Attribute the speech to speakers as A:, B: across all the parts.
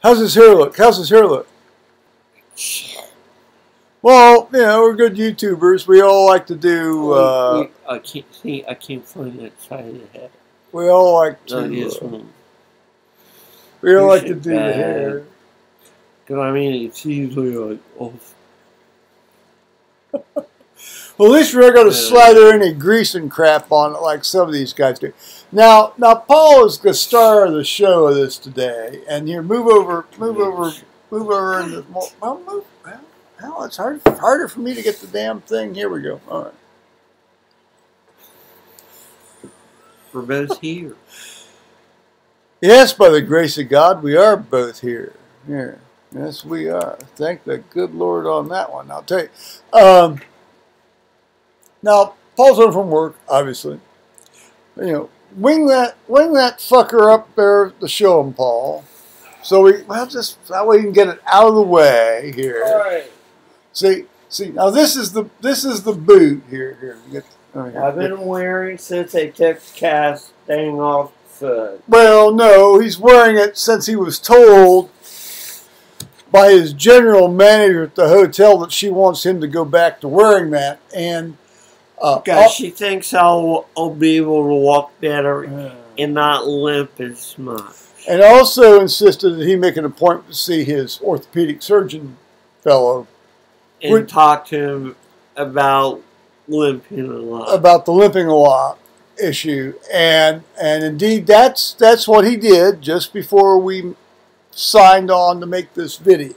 A: How's his hair look? How's his hair look?
B: Shit.
A: Well, you know, we're good YouTubers. We all like to do.
B: I can't see. I can't find that side of the head.
A: We all like to. We all like to do the hair.
B: Because I mean, it's usually like off.
A: Well, at least we're not going to slather any grease and crap on it like some of these guys do. Now, Paul is the star of the show of this today, and here, move over, in the. Well, move. Well, it's harder for me to get the damn thing. Here we go. All right.
B: We're both here.
A: Yes, by the grace of God, we are both here. Here. Yes, we are. Thank the good Lord on that one. I'll tell you. Now, Paul's home from work, obviously. You know, wing that fucker up there to show him, Paul. So just that way you can get it out of the way here.
B: All right.
A: See. Now this is the boot here. Here.
B: I've been wearing since they took the cast thing off the foot.
A: Well, no, he's wearing it since he was told by his general manager at the hotel that she wants him to go back to wearing that, and
B: because she thinks I'll be able to walk better and not limp as much.
A: And also insisted that he make an appointment to see his orthopedic surgeon fellow.
B: And talk to him about limping a lot.
A: About the limping a lot issue. And indeed, that's what he did just before we signed on to make this video.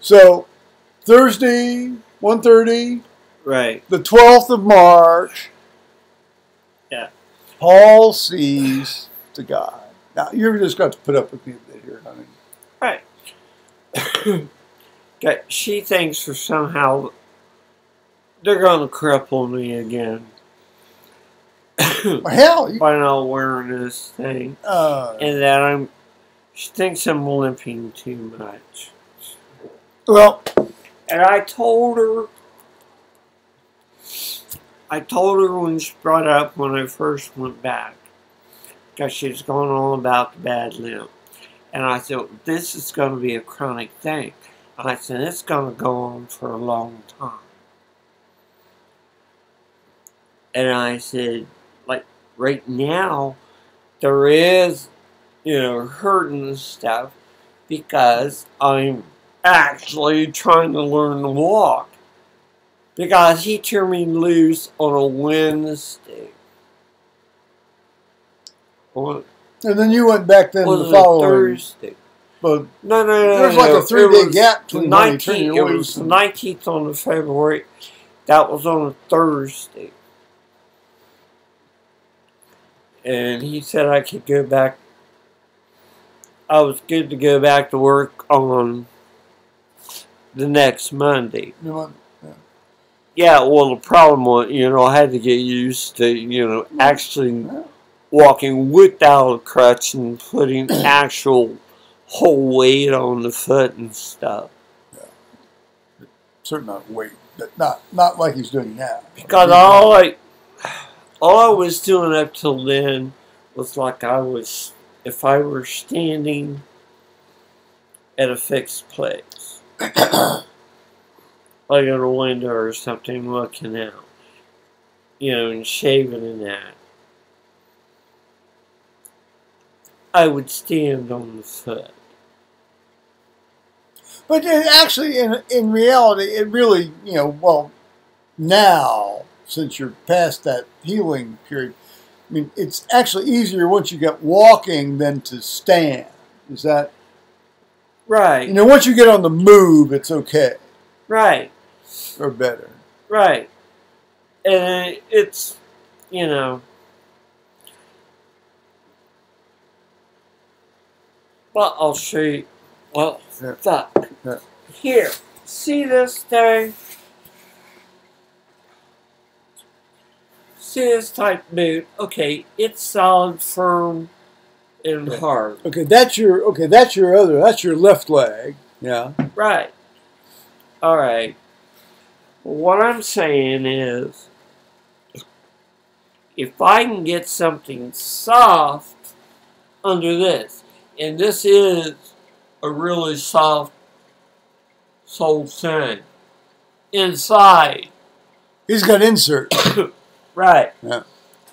A: So, Thursday, 1:30.
B: Right.
A: The 12th of March.
B: Yeah.
A: Paul sees the guy. Now, you're just got to put up with me a bit here, honey.
B: Right. She thinks for somehow they're going to cripple me again.
A: Hell,
B: by not wearing this thing. And that she thinks I'm limping too much.
A: Well,
B: and I told her when she brought it up when I first went back, because she was going on about the bad limp. And I said, this is going to be a chronic thing. And I said, it's going to go on for a long time. And I said, like, right now, there is, hurting and stuff because I'm actually trying to learn to walk. Because he turned me loose on a Wednesday.
A: And then you went back then the following
B: Thursday.
A: But
B: no.
A: There's like a 3-day gap between 19th.
B: It was the 19th on the February. That was on a Thursday. And he said I could go back. I was good to go back to work on the next Monday. Yeah, well, the problem was, I had to get used to, actually walking without a crutch and putting actual whole weight on the foot and stuff.
A: Yeah. Certain amount of weight, but not like he's doing now.
B: Because all I was doing up till then was like if I were standing at a fixed place. Like at a window or something looking out. And shaving and that. I would stand on the foot.
A: But actually, in reality, it really, now, since you're past that healing period, I mean, it's actually easier once you get walking than to stand. Is that?
B: Right.
A: Once you get on the move, it's okay.
B: Right.
A: Or better.
B: Right. And it's, Well, I'll show you. Well, fuck.
A: Yeah.
B: Here. See this thing? See this type boot? Okay, it's solid, firm, and hard.
A: Okay, that's your left leg. Yeah.
B: Right. All right. What I'm saying is, if I can get something soft under this, and this is a really soft sole thing. Inside.
A: He's got insert.
B: Right.
A: Yeah.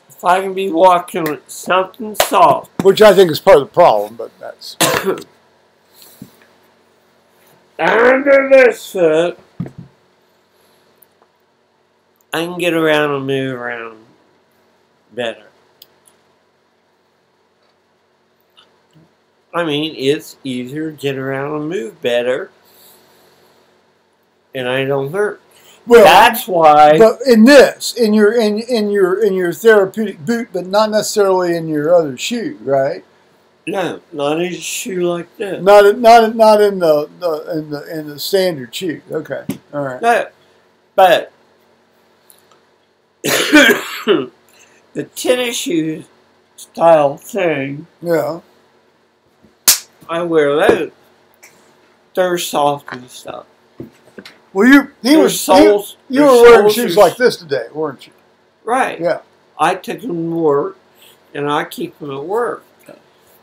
B: If I can be walking with something soft.
A: Which I think is part of the problem, but that's...
B: Under this foot, I can get around and move around better. I mean, it's easier to get around and move better, and I don't hurt.
A: Well,
B: that's why.
A: But in your therapeutic boot, but not necessarily in your other shoe, right?
B: No, not in a shoe like this.
A: Not in the standard shoe. Okay, all right.
B: No, but the tennis shoe style thing.
A: Yeah.
B: I wear those. They're soft and stuff.
A: Well, you were wearing shoes like this today, weren't you?
B: Right.
A: Yeah.
B: I took them to work, and I keep them at work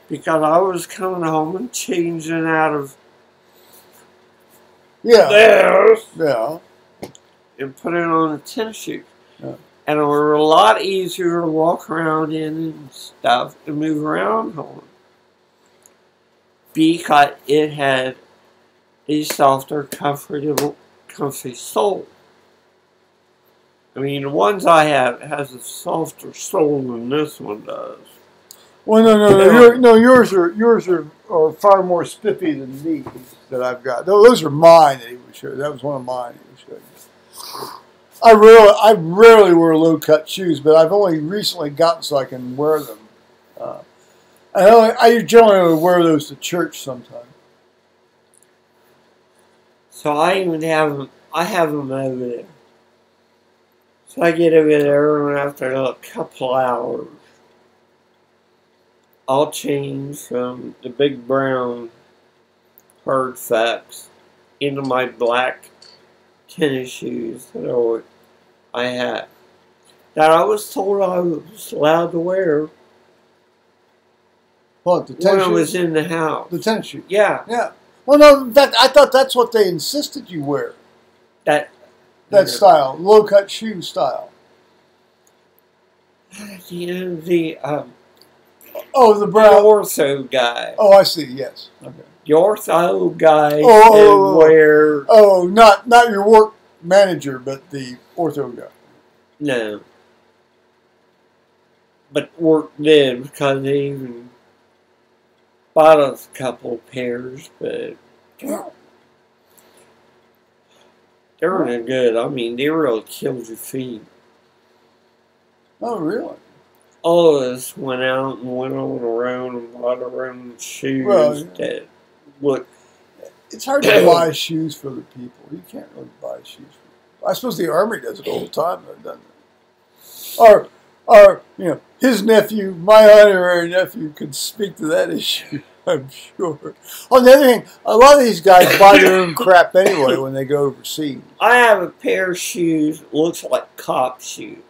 B: because I was coming home and changing out of theirs, and putting on the tennis shoes, and they were a lot easier to walk around in and stuff and move around on because it had a softer, comfy sole. I mean, the ones I have has a softer sole than this one does.
A: Well, no. Yours are far more spiffy than these that I've got. Those are mine that he was showing. That was one of mine he was showing. I rarely wear low cut shoes, but I've only recently gotten so I can wear them. I generally wear those to church sometimes.
B: So I even have them. I have them over there. So I get over there, and after a couple hours, I'll change from the big brown hard facts into my black tennis shoes that I had. That I was told I was allowed to wear.
A: What, the tennis
B: when
A: shoes?
B: I was in the house.
A: The tennis shoes?
B: Yeah.
A: Yeah. Well, no, I thought that's what they insisted you wear. That style, low cut shoe style.
B: The
A: the brown
B: ortho guy.
A: Oh, I see. Yes. Okay.
B: The ortho guy
A: wear. Oh, not your work manager, but the ortho guy.
B: No. But work did because they even bought us a couple pairs, but they weren't good. I mean, they really killed your feet.
A: Oh, really?
B: All of us went out and went on around and bought our own shoes that look.
A: It's hard to buy shoes for the people. You can't really buy shoes for people. I suppose the Army does it all the time, though, doesn't it? Or his nephew, my honorary nephew, could speak to that issue, I'm sure. On the other hand, a lot of these guys buy their own crap anyway when they go overseas.
B: I have a pair of shoes that looks like cop shoes.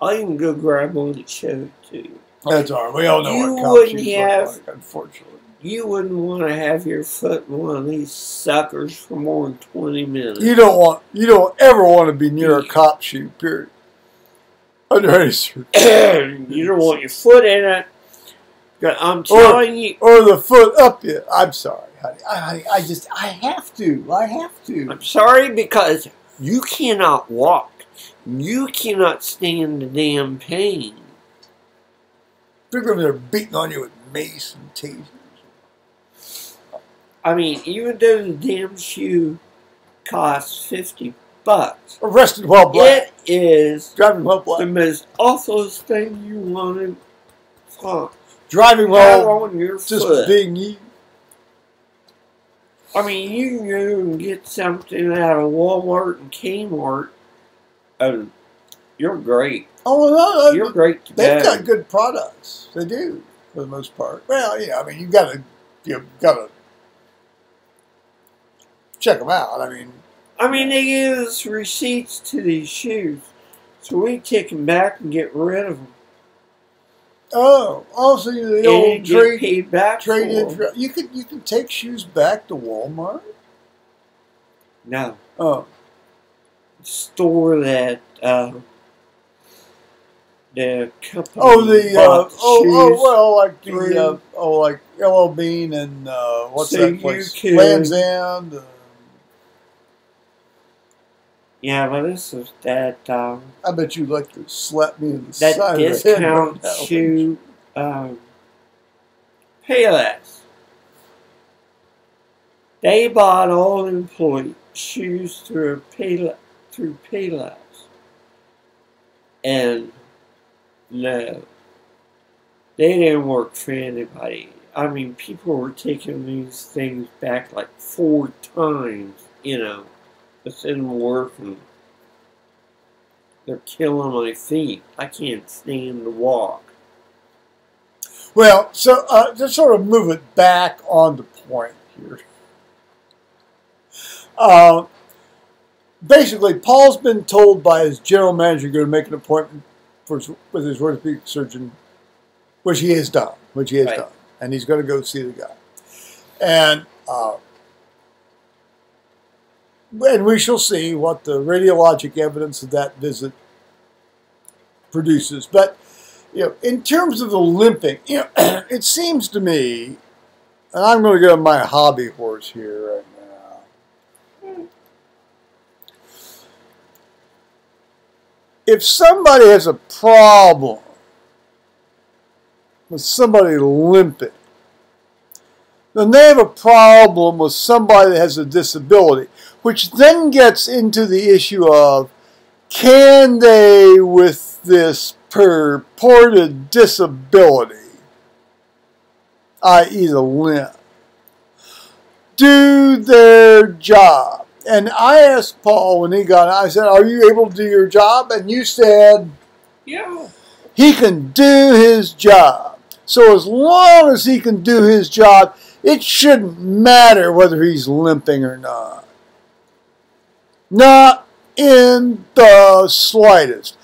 B: I'll even go grab one and show it to you.
A: That's all right. We all know what cop shoes look like, unfortunately.
B: You wouldn't want to have your foot in one of these suckers for more than 20 minutes.
A: You don't ever want to be near a cop shoe, period. Under any circumstances.
B: You don't want your foot in it. I'm telling you.
A: Or the foot up you. I'm sorry, honey. I have to.
B: I'm sorry because you cannot walk. You cannot stand the damn pain.
A: Figure they're beating on you with mace and tasers.
B: I mean, even though the damn shoe costs $50,
A: arrested while black.
B: It is
A: driving while black.
B: The most awfulest thing you wanted.
A: Driving while
B: on your
A: just
B: foot.
A: Being you.
B: I mean, you can go and get something out of Walmart and Kmart. You're great.
A: Oh, no,
B: you're great to
A: They've got good products. They do, for the most part. Well, yeah, I mean, you've got to check them out.
B: I mean, they give us receipts to these shoes, so we take them back and get rid of them.
A: Oh, also the
B: and
A: old
B: get paid back
A: trade in.
B: for 'em.
A: You can take shoes back to Walmart.
B: No.
A: Oh,
B: Store that the company
A: well, like
B: through.
A: like Yellow Bean and what's
B: So
A: that place?
B: you could-
A: Land's End.
B: Yeah, but this is that
A: I bet you'd like to slap me in the
B: that
A: side of the head right
B: discount
A: now.
B: shoe Payless. They bought all employee shoes through Payless. And no, they didn't work for anybody. I mean, people were taking these things back like 4 times, you know. It's didn't work, and they're killing my feet. I can't stand to walk.
A: Well, so to sort of move it back on the point here. Basically, Paul's been told by his general manager to make an appointment with his orthopedic surgeon, which he has done, and he's going to go see the guy, and we shall see what the radiologic evidence of that visit produces. But in terms of the limping, it seems to me, and I'm going to get on my hobby horse here right now. If somebody has a problem with somebody limping, then they have a problem with somebody that has a disability, which then gets into the issue of, can they, with this purported disability, i.e. the limp, do their job? And I asked Paul when he got out, I said, are you able to do your job? And you said,
B: Yeah.
A: he can do his job. So as long as he can do his job, it shouldn't matter whether he's limping or not. Not in the slightest.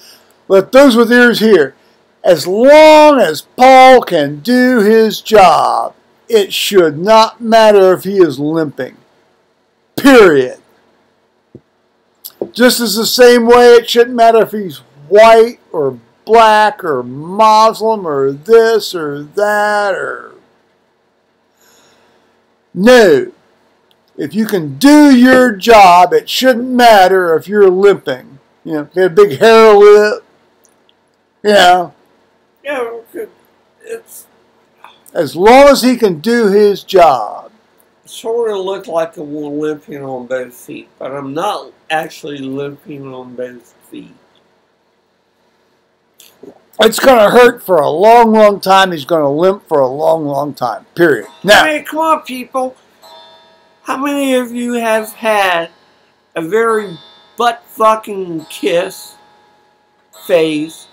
A: Let those with ears hear. As long as Paul can do his job, it should not matter if he is limping. Period. Just as the same way it shouldn't matter if he's white or black or Muslim or this or that or... No. If you can do your job, it shouldn't matter if you're limping. Get a big hair lip.
B: Yeah, it's...
A: As long as he can do his job.
B: Sort of look like I'm limping on both feet, but I'm not actually limping on both feet.
A: It's going to hurt for a long, long time. He's going to limp for a long, long time. Period. Now,
B: hey, come on, people. How many of you have had a very butt-fucking kiss phase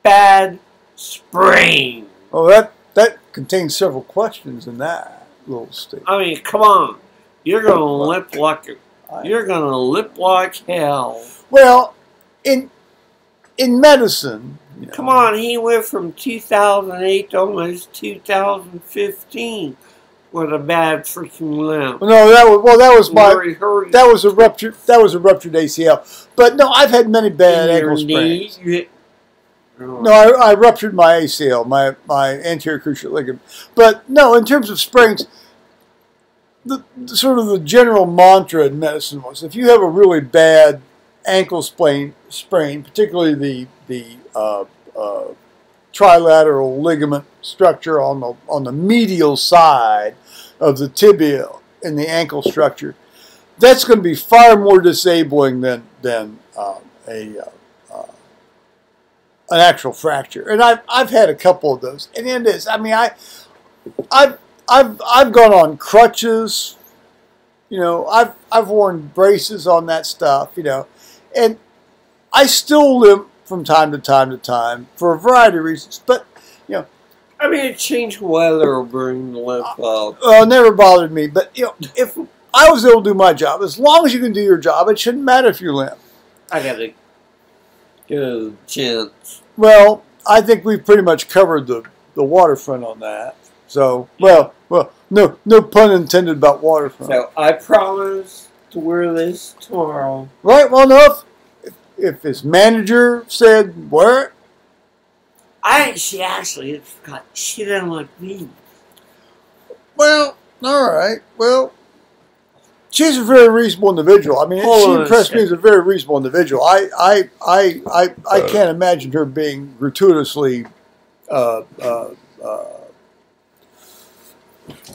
B: bad sprain?
A: Oh, that contains several questions in that little statement.
B: I mean, come on. You're gonna lip like hell.
A: Well, in medicine,
B: come on, he went from 2008 to almost 2015 with a bad freaking limp.
A: No, that was a ruptured ACL. But no, I've had many bad ankle sprains. No, I ruptured my ACL, my anterior cruciate ligament. But no, in terms of sprains, the sort of the general mantra in medicine was, if you have a really bad ankle sprain, particularly the trilateral ligament structure on the medial side of the tibia in the ankle structure, that's going to be far more disabling than an actual fracture. And I've had a couple of those, and it is. I mean, I've gone on crutches. I've worn braces on that stuff. And I still limp from time to time for a variety of reasons. But
B: I mean, change weather will bring the limp up.
A: It never bothered me. But if I was able to do my job, as long as you can do your job, it shouldn't matter if you limp.
B: I gotta go, gents.
A: Well, I think we've pretty much covered the waterfront on that. So, well, no pun intended about waterfront.
B: So I promise to wear this tomorrow.
A: Right. Well, no. If his manager said wear it,
B: She actually forgot she didn't like me.
A: well, all right. Well, she's a very reasonable individual. I mean, she impressed me as a very reasonable individual. I can't imagine her being gratuitously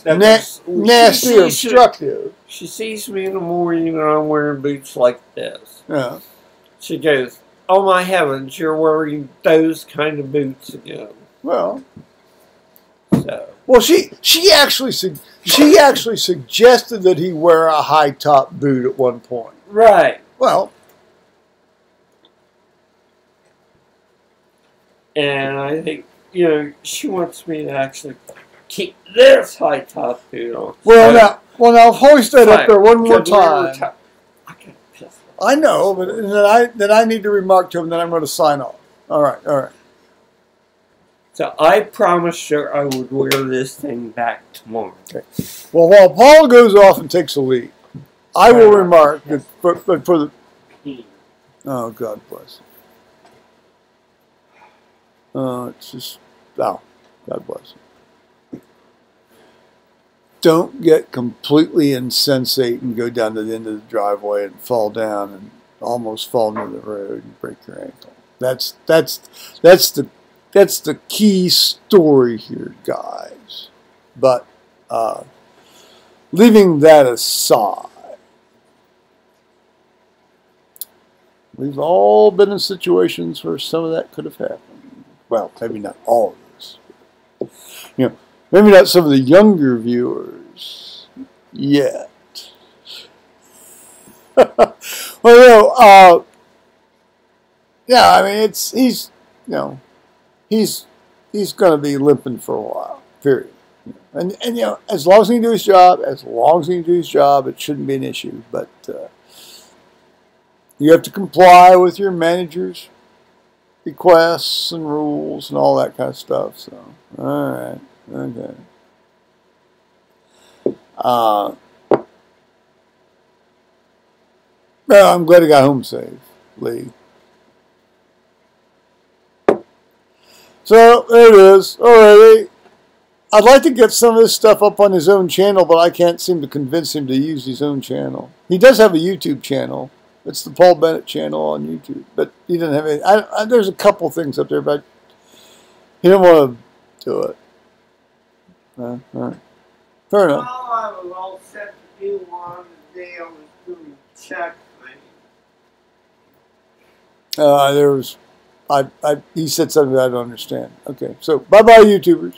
A: nasty or obstructive.
B: She sees me in the morning and I'm wearing boots like this.
A: Yeah.
B: She goes, "Oh my heavens, you're wearing those kind of boots again."
A: Well.
B: So.
A: Well, she actually suggested that he wear a high top boot at one point.
B: Right.
A: Well.
B: And I think, she wants me to actually keep this high top boot on.
A: Well, now hoist that up there one more time.
B: I get pissed.
A: I know, but then I need to remark to him that I'm going to sign off. All right.
B: So I promised her I would wear this thing back tomorrow.
A: Okay. Well, while Paul goes off and takes a leak, I will remark that for the. Oh, God bless. It's just, God bless. Don't get completely insensate and go down to the end of the driveway and fall down and almost fall into the road and break your ankle. That's the key story here, guys. But leaving that aside, we've all been in situations where some of that could have happened. Well, maybe not all of this. Maybe not some of the younger viewers yet. Well, yeah, I mean, he's going to be limping for a while, period. And as long as he can do his job, it shouldn't be an issue. But you have to comply with your manager's requests and rules and all that kind of stuff. So, all right, okay. Well, I'm glad he got home safe, Lee. So, there it is. Alrighty. I'd like to get some of this stuff up on his own channel, but I can't seem to convince him to use his own channel. He does have a YouTube channel. It's the Paul Bennett channel on YouTube, but he doesn't have any. There's a couple things up there, but he didn't want to do it. All right. Fair enough.
B: Well, I was all set to do one the day I was doing check thing.
A: He said something I don't understand. Okay, so bye-bye, YouTubers.